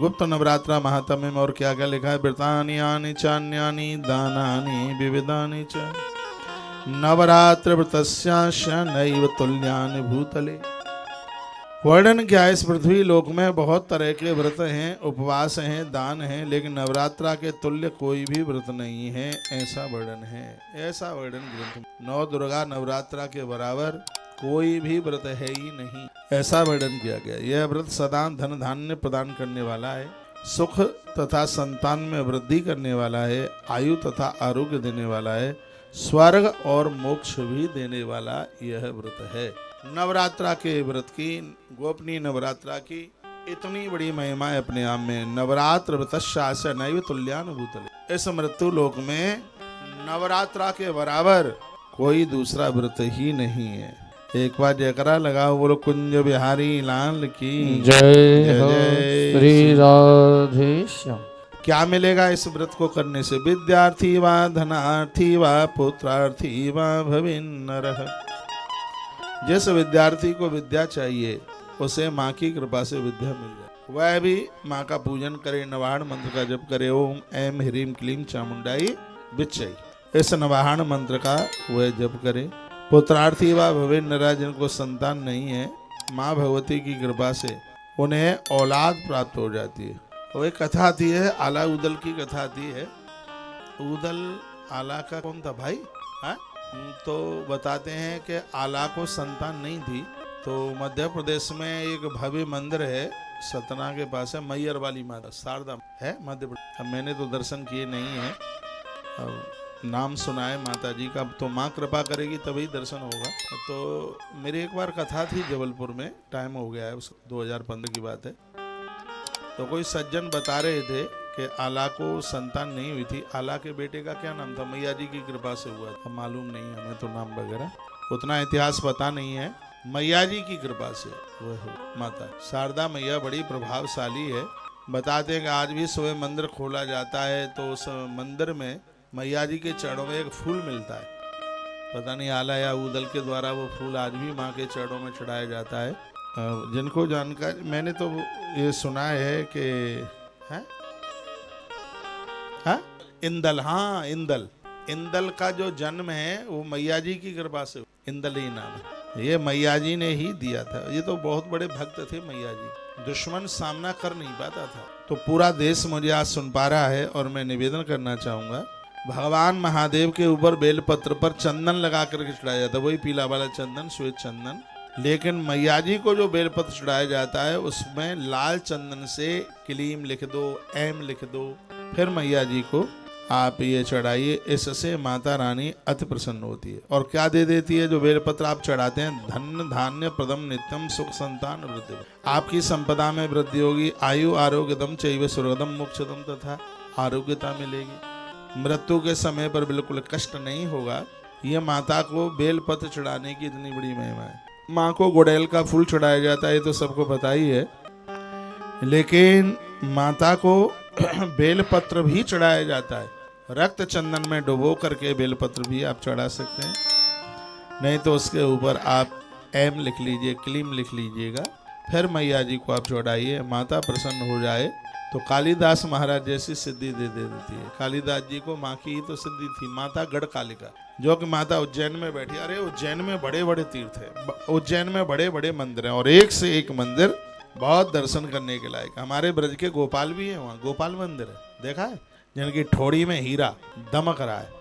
गुप्त नवरात्रा महात्म्य में और क्या क्या लिखा है। व्रतान्यानि चान्यानि दानानि विविधानि च नवरात्र व्रतस्यास्य नैव तुल्यानि भूतले। वर्णन क्या है, इस पृथ्वी लोक में बहुत तरह के व्रत हैं, उपवास हैं, दान हैं, लेकिन नवरात्रा के तुल्य कोई भी व्रत नहीं है, ऐसा वर्णन है। ऐसा वर्णन ग्रंथ, नौ दुर्गा नवरात्रा के बराबर कोई भी व्रत है ही नहीं, ऐसा वर्णन किया गया। यह व्रत सदा धन धान्य प्रदान करने वाला है, सुख तथा संतान में वृद्धि करने वाला है, आयु तथा आरोग्य देने वाला है, स्वर्ग और मोक्ष भी देने वाला यह व्रत है। नवरात्रा के व्रत की, गोपनीय नवरात्रा की इतनी बड़ी महिमा है अपने आप में। नवरात्र व्रतस्यास्य नैव तुल्यान भूतले। इस मृत्यु लोक में नवरात्रा के बराबर कोई दूसरा व्रत ही नहीं है। एक बार जयकरा लगाओ, बोलो कुंज बिहारी लाल की जय हो श्री राधे श्याम। क्या मिलेगा इस व्रत को करने से? विद्यार्थी वा धनार्थी वा पुत्रार्थी वा भविन्नरः। जिस विद्यार्थी को विद्या चाहिए उसे माँ की कृपा से विद्या मिल जाए, वह भी माँ का पूजन करे, नवाहन मंत्र का जप करे, ओम ऐम ह्रीम क्लीम चामुंडाई विच्चई, इस नवाहन मंत्र का वह जप करे। पुत्रार्थी व भविन्नरः, जिनको संतान नहीं है, माँ भगवती की कृपा से उन्हें औलाद प्राप्त हो जाती है। वह कथा आती है, आला उदल की कथा आती है। उदल आला का कौन था भाई? हाँ, तो बताते हैं कि आला को संतान नहीं थी, तो मध्य प्रदेश में एक भव्य मंदिर है, सतना के पास है, मैयर वाली माता शारदा है मध्य प्रदेश। अब मैंने तो दर्शन किए नहीं है, नाम सुना है माता जी का, तो माँ कृपा करेगी तभी दर्शन होगा। तो मेरी एक बार कथा थी जबलपुर में, टाइम हो गया है, उस 2015 की बात है। तो कोई सज्जन बता रहे थे कि आला को संतान नहीं हुई थी। आला के बेटे का क्या नाम था? मैया जी की कृपा से हुआ था, मालूम नहीं हमें तो नाम वगैरह, उतना इतिहास पता नहीं है। मैया जी की कृपा से वह माता शारदा मैया बड़ी प्रभावशाली है। बताते हैं कि आज भी सुबह मंदिर खोला जाता है तो उस मंदिर में मैया जी के चरणों में एक फूल मिलता है। पता नहीं आला या उदल के द्वारा वो फूल आज भी माँ के चरणों में चढ़ाया जाता है। जिनको जानकारी, मैंने तो ये सुना है कि है हाँ इंदल, हाँ इंदल का जो जन्म है वो मैया जी की कृपा से, इंदल ही नाम है, ये मैया जी ने ही दिया था। ये तो बहुत बड़े भक्त थे मैया जी, दुश्मन सामना कर नहीं पाता था। तो पूरा देश मुझे आज सुन पा रहा है और मैं निवेदन करना चाहूंगा, भगवान महादेव के ऊपर बेलपत्र पर चंदन लगा करके चढ़ाया जाता है, वही पीला वाला चंदन, श्वेत चंदन। लेकिन मैया जी को जो बेलपत्र चढ़ाया जाता है उसमें लाल चंदन से क्लीम लिख दो, एम लिख दो, फिर मैया जी को आप ये चढ़ाइए। इससे माता रानी अति प्रसन्न होती है। और क्या दे देती है जो बेलपत्र आप चढ़ाते हैं? धन धान्य प्रदम नित्यम सुख संतान वृद्धि, आपकी संपदा में वृद्धि होगी, आयु आरोग्यदम चैव सुरगदम मोक्षदम, तथा आरोग्यता मिलेगी, मृत्यु के समय पर बिल्कुल कष्ट नहीं होगा। ये माता को बेलपत्र चढ़ाने की इतनी बड़ी महिमा है। माँ को गुड़ैल का फूल चढ़ाया जाता है, ये तो सबको पता ही है, लेकिन माता को बेलपत्र भी चढ़ाया जाता है। रक्त चंदन में डुबो करके बेलपत्र भी आप चढ़ा सकते हैं, नहीं तो उसके ऊपर आप एम लिख लीजिए, क्लीम लिख लीजिएगा, फिर मैया जी को आप चढ़ाइए। माता प्रसन्न हो जाए तो कालिदास महाराज जैसी सिद्धि दे देती है। कालिदास जी को माँ की ही तो सिद्धि थी, माता गढ़ कालिका, जो कि माता उज्जैन में बैठी। अरे उज्जैन में बड़े बड़े तीर्थ है, उज्जैन में बड़े बड़े मंदिर हैं, और एक से एक मंदिर बहुत दर्शन करने के लायक। हमारे ब्रज के गोपाल भी है, वहाँ गोपाल मंदिर है, देखा है, जिनकी ठोड़ी में हीरा दमक रहा है।